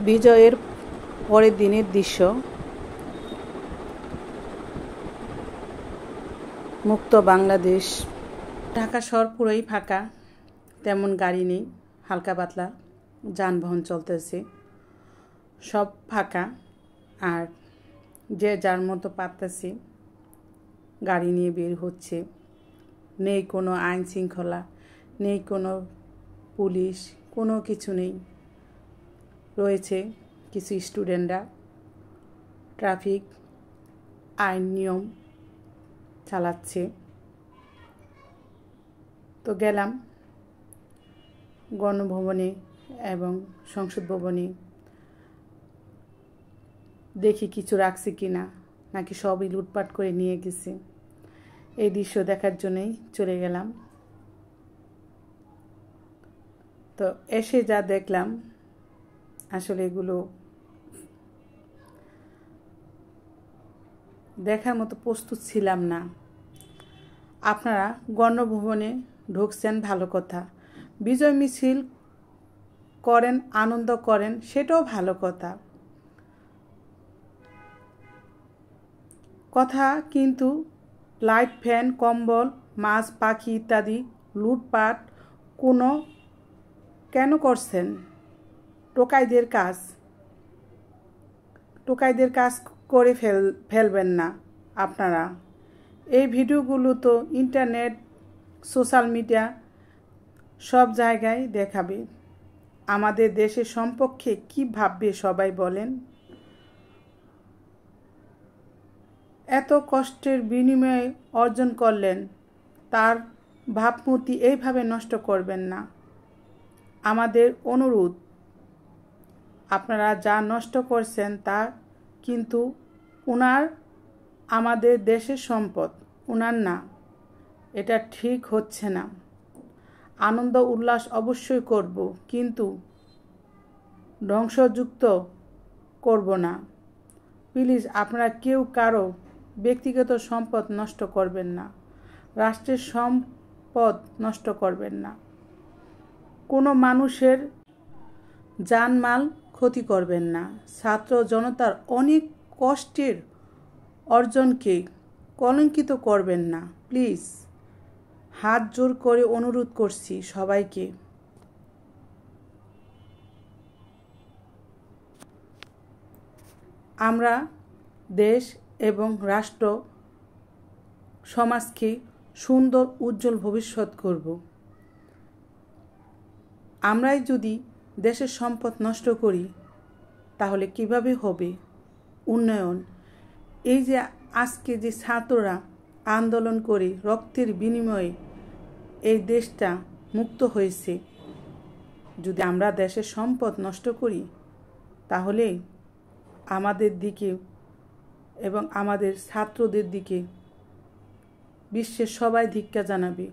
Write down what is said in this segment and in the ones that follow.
বিজয়ের পরের দিনের দৃশ্য। মুক্ত বাংলাদেশ। ঢাকা শহর পুরোই ফাঁকা, তেমন গাড়ি নেই, হালকা পাতলা যানবাহন চলতেছে, সব ফাঁকা। আর যে যার মতো পারতেছে গাড়ি নিয়ে বের হচ্ছে। নেই কোনো আইন শৃঙ্খলা, নেই কোনো পুলিশ, কোনো কিছু নেই। রয়েছে কিছু স্টুডেন্টরা ট্রাফিক আইন নিয়ম চালাচ্ছে। তো গেলাম গণভবনে এবং সংসদ ভবনে, দেখি কিছু রাখছে কিনা, নাকি সবই লুটপাট করে নিয়ে গেছে। এই দৃশ্য দেখার জন্যই চলে গেলাম। তো এসে যা দেখলাম, আসলে এগুলো দেখার মতো প্রস্তুত ছিলাম না। আপনারা গণভবনে ঢুকছেন, ভালো কথা, বিজয় মিছিল করেন, আনন্দ করেন, সেটাও ভালো কথা। কিন্তু লাইট, ফ্যান, কম্বল, মাছ, পাখি ইত্যাদি লুটপাট কেন করছেন? টোকাইদের কাজ করে ফেলবেন না আপনারা। এই ভিডিওগুলো তো ইন্টারনেট, সোশ্যাল মিডিয়া সব জায়গায় দেখাবে। আমাদের দেশের সম্পর্কে কি ভাববে সবাই বলেন? এত কষ্টের বিনিময়ে অর্জন করলেন, তার ভাবমূর্তি এইভাবে নষ্ট করবেন না। আমাদের অনুরোধ, আপনারা যা নষ্ট করছেন তা কিন্তু আমাদের দেশের সম্পদ, উনার না। এটা ঠিক হচ্ছে না। আনন্দ উল্লাস অবশ্যই করব, কিন্তু ধ্বংসযুক্ত করব না। প্লিজ আপনারা কেউ কারো ব্যক্তিগত সম্পদ নষ্ট করবেন না, রাষ্ট্রের সম্পদ নষ্ট করবেন না, কোনো মানুষের জানমাল ক্ষতি করবেন না। ছাত্র জনতার অনেক কষ্টের অর্জনকে কলঙ্কিত করবেন না। প্লিজ হাত জোর করে অনুরোধ করছি সবাইকে। আমরা দেশ এবং রাষ্ট্র সমাজকে সুন্দর উজ্জ্বল ভবিষ্যৎ করব। আমরাই যদি দেশের সম্পদ নষ্ট করি, তাহলে কিভাবে হবে উন্নয়ন? এই যে আজকে যে ছাত্ররা আন্দোলন করে রক্তের বিনিময়ে এই দেশটা মুক্ত হয়েছে, যদি আমরা দেশের সম্পদ নষ্ট করি, তাহলে আমাদের দিকে এবং আমাদের ছাত্রদের দিকে বিশ্বের সবাই ধিক্কার জানাবে।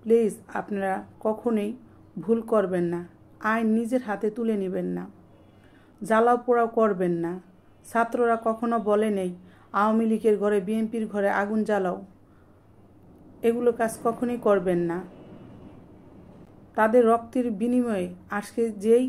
প্লিজ আপনারা কখনোই ভুল করবেন না। আইন নিজের হাতে তুলে নেবেন না, জ্বালাও পোড়াও করবেন না। ছাত্ররা কখনো বলে নেই আওয়ামী লীগের ঘরে, বিএনপির ঘরে আগুন জ্বালাও। এগুলো কাজ কখনোই করবেন না। তাদের রক্তের বিনিময়ে আজকে যেই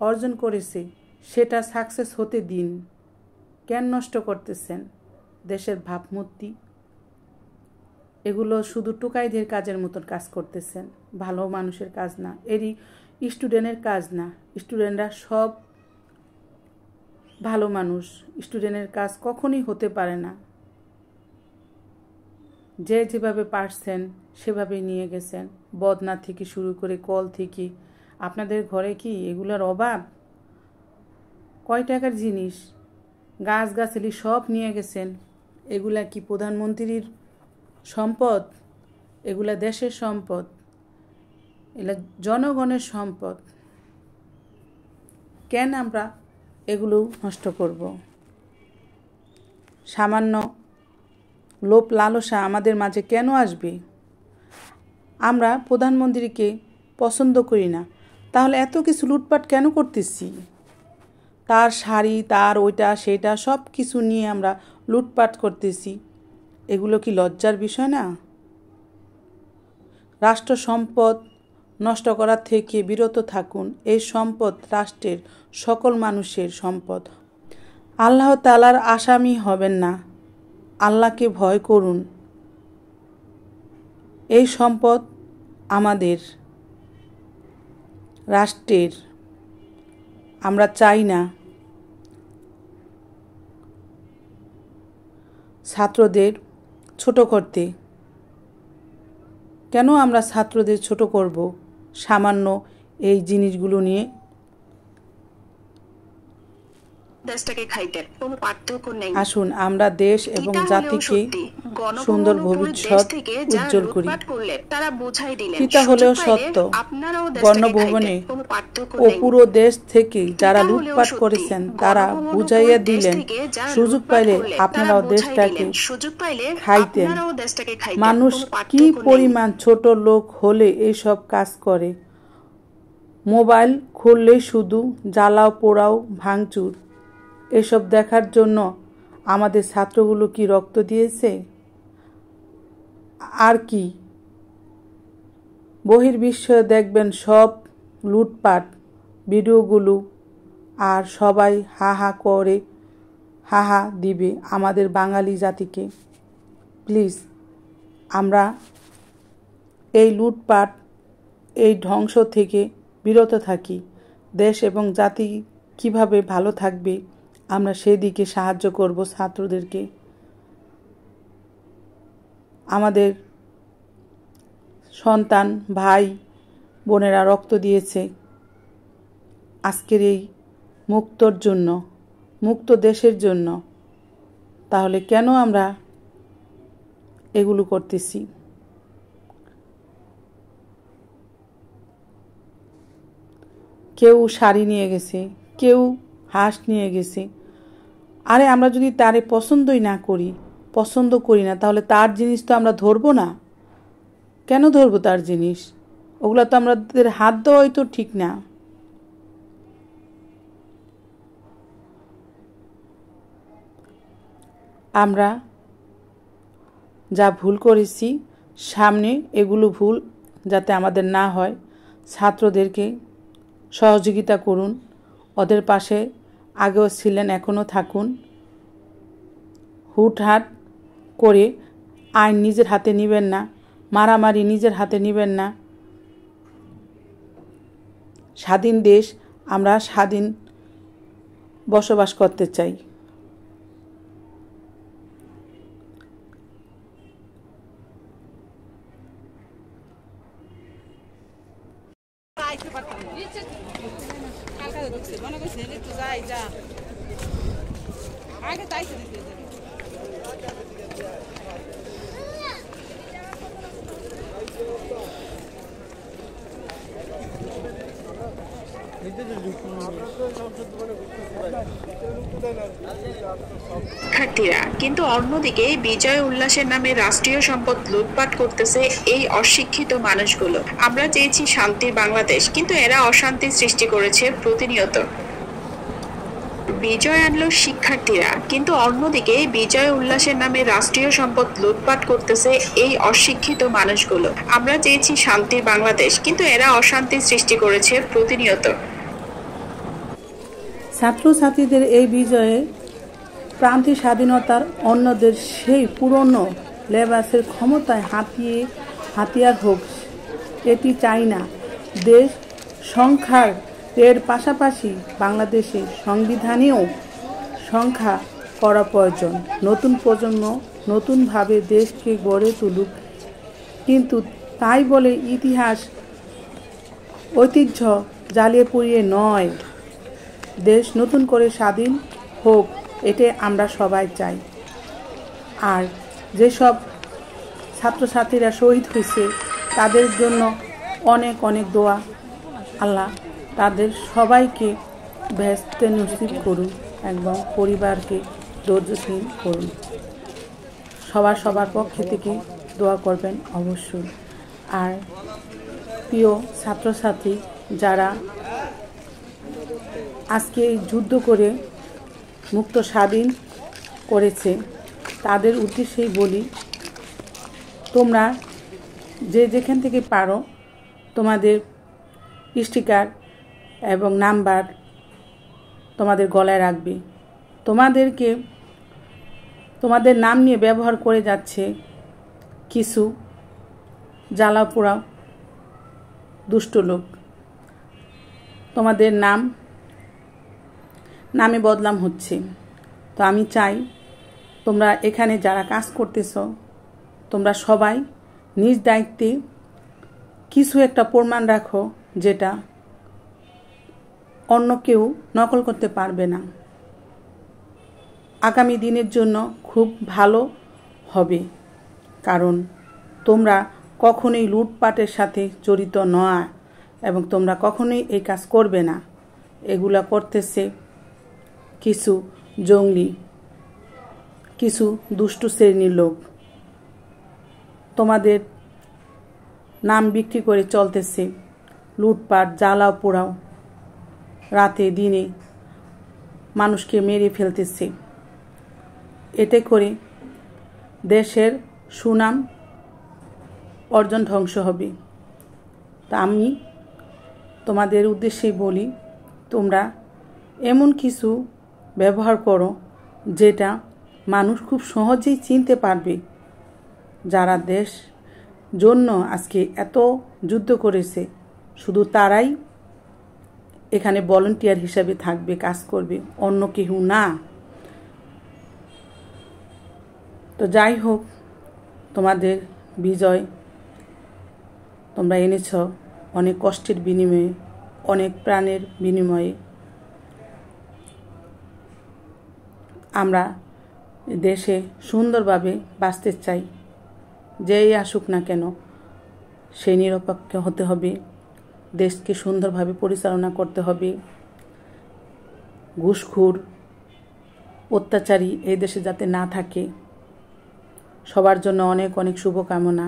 অর্জন করেছে, সেটা সাকসেস হতে দিন। কেন নষ্ট করতেছেন দেশের ভাবমূর্তি? এগুলো শুধু টোকাইদের কাজের মতন কাজ করতেছেন, ভালো মানুষের কাজ না, এরই স্টুডেন্টের কাজ না। স্টুডেন্টরা সব ভালো মানুষ, স্টুডেন্টের কাজ কখনোই হতে পারে না। যে যেভাবে পারছেন সেভাবে নিয়ে গেছেন, বদনা থেকে শুরু করে কল থেকে। আপনাদের ঘরে কি এগুলোর অভাব? কয় টাকার জিনিস, গাছগাছালি সব নিয়ে গেছেন। এগুলা কি প্রধানমন্ত্রীর সম্পদ? এগুলা দেশের সম্পদ, এগুলা জনগণের সম্পদ। কেন আমরা এগুলো নষ্ট করব? সামান্য লোভ লালসা আমাদের মাঝে কেন আসবে? আমরা প্রধানমন্ত্রীকে পছন্দ করি না, তাহলে এত কিছু লুটপাট কেন করতেছি? তার শাড়ি, তার ওইটা সেটা সব কিছু নিয়ে আমরা লুটপাট করতেছি। এগুলো কি লজ্জার বিষয় না? রাষ্ট্র সম্পদ নষ্ট করার থেকে বিরত থাকুন। এই সম্পদ রাষ্ট্রের সকল মানুষের সম্পদ। আল্লাহ তাআলার আসামি হবেন না, আল্লাহকে ভয় করুন। এই সম্পদ আমাদের রাষ্ট্রের। আমরা চাই না ছাত্রদের ছোট করতে। কেন আমরা ছাত্রদের ছোট করব সামান্য এই জিনিসগুলো নিয়ে? আসুন আমরা দেশ এবং জাতিকে সুন্দর ভবিষ্যৎ উজ্জ্বল করি। পিতা হলেও সত্য, গণভবনে ও পুরো দেশ থেকে যারা লুটপাট করেছেন তারা বুঝাইয়া দিলেন, সুযোগ পাইলে আপনারাও দেশটাকে খাইতেন। মানুষ কি পরিমাণ ছোট লোক হলে এইসব কাজ করে? মোবাইল খুললে শুধু জ্বালাও পোড়াও ভাঙচুর। এসব দেখার জন্য আমাদের ছাত্রগুলো কি রক্ত দিয়েছে? আর কি বহির্বিশ্বে দেখবেন সব লুটপাট ভিডিওগুলো, আর সবাই হা হা করে হা হা দিবে আমাদের বাঙালি জাতিকে। প্লিজ আমরা এই লুটপাট, এই ধ্বংস থেকে বিরত থাকি। দেশ এবং জাতি কিভাবে ভালো থাকবে আমরা সেদিকে সাহায্য করব ছাত্রদেরকে। আমাদের সন্তান ভাই বোনেরা রক্ত দিয়েছে আজকের এই মুক্তর জন্য, মুক্ত দেশের জন্য। তাহলে কেন আমরা এগুলো করতেছি? কেউ শাড়ি নিয়ে গেছে, কেউ হাঁস নিয়ে গেছে। আরে আমরা যদি তারে পছন্দই না করি, পছন্দ করি না, তাহলে তার জিনিস তো আমরা ধরবো না। কেন ধরবো তার জিনিস? ওগুলো তো আমাদের হাত দেওয়াই তো ঠিক না। আমরা যা ভুল করেছি, সামনে এগুলো ভুল যাতে আমাদের না হয়, ছাত্রদেরকে সহযোগিতা করুন। ওদের পাশে আগেও ছিলেন, এখনও থাকুন। হুটহাট করে আইন নিজের হাতে নেবেন না, মারামারি নিজের হাতে নেবেন না। স্বাধীন দেশ, আমরা স্বাধীন বসবাস করতে চাই। শিক্ষার্থীরা কিন্তু অন্যদিকে বিজয় উল্লাসের নামে রাষ্ট্রীয় সম্পদ লুটপাট করতেছে এই অশিক্ষিত মানুষগুলো। আমরা চেয়েছি শান্তির বাংলাদেশ, কিন্তু এরা অশান্তি সৃষ্টি করেছে প্রতিনিয়ত। বিজয় আনলো শিক্ষার্থীরা, কিন্তু অন্যদিকে বিজয় উল্লাসের নামে রাষ্ট্রীয় সম্পদ লুটপাট করতেছে এই অশিক্ষিত মানুষগুলো। আমরা চেয়েছি শান্তির বাংলাদেশ, কিন্তু এরা অশান্তি সৃষ্টি করেছে প্রতিনিয়ত। ছাত্রছাত্রীদের এই বিজয়ে প্রান্তিক স্বাধীনতার অন্যদের সেই পুরনো লেবাসের ক্ষমতায় হাতিয়ার হোক, এটি চাই না। দেশ সংখ্যার এর পাশাপাশি বাংলাদেশে সংবিধানেও সংখ্যা করা প্রয়োজন। নতুন প্রজন্ম নতুনভাবে দেশকে গড়ে তুলুক, কিন্তু তাই বলে ইতিহাস ঐতিহ্য জ্বালিয়ে পুড়িয়ে নয়। দেশ নতুন করে স্বাধীন হোক, এটাই আমরা সবাই চাই। আর যেসব ছাত্রছাত্রীরা শহীদ হয়েছে তাদের জন্য অনেক অনেক দোয়া। আল্লাহ তাদের সবাইকে বেহেশতে নসিব করুন এবং পরিবারকে ধৈর্যশীল করুন। সবার পক্ষে থেকে দোয়া করবেন অবশ্যই। আর প্রিয় ছাত্রছাত্রী যারা আজকে যুদ্ধ করে মুক্ত স্বাধীন করেছে, তাদের উদ্দেশ্যেই বলি, তোমরা যে যেখান থেকে পারো তোমাদের স্টিকার এবং নাম্বার তোমাদের গলায় রাখবে। তোমাদের নাম নিয়ে ব্যবহার করে যাচ্ছে কিছু জ্বালাপোড়া দুষ্ট লোক। তোমাদের নামে বদনাম হচ্ছে। তো আমি চাই তোমরা এখানে যারা কাজ করতেছ তোমরা সবাই নিজ দায়িত্বে কিছু একটা প্রমাণ রাখো যেটা অন্য কেউ নকল করতে পারবে না। আগামী দিনের জন্য খুব ভালো হবে, কারণ তোমরা কখনোই লুটপাটের সাথে জড়িত নয় এবং তোমরা কখনোই এই কাজ করবে না। এগুলা করতেছে কিছু জঙ্গলি, কিছু দুষ্টু শ্রেণীর লোক। তোমাদের নাম বিক্রি করে চলতেছে লুটপাট, জ্বালাও পোড়াও, রাতে দিনে মানুষকে মেরে ফেলতেছে। এতে করে দেশের সুনাম অর্জন ধ্বংস হবে। তা আমি তোমাদের উদ্দেশ্যে বলি, তোমরা এমন কিছু ব্যবহার করো যেটা মানুষ খুব সহজেই চিনতে পারবে। যারা দেশ জন্য আজকে এত যুদ্ধ করেছে শুধু তারাই এখানে ভলান্টিয়ার হিসাবে থাকবে, কাজ করবে, অন্য কেউ না। তো যাই হোক, তোমাদের বিজয় তোমরা এনেছ অনেক কষ্টের বিনিময়ে, অনেক প্রাণের বিনিময়ে। আমরা দেশে সুন্দরভাবে বাঁচতে চাই। যেই আসুক না কেন সে নিরপেক্ষ হতে হবে, দেশকে সুন্দরভাবে পরিচালনা করতে হবে। ঘুষখোর, অত্যাচারী এই দেশে যাতে না থাকে। সবার জন্য অনেক অনেক শুভকামনা।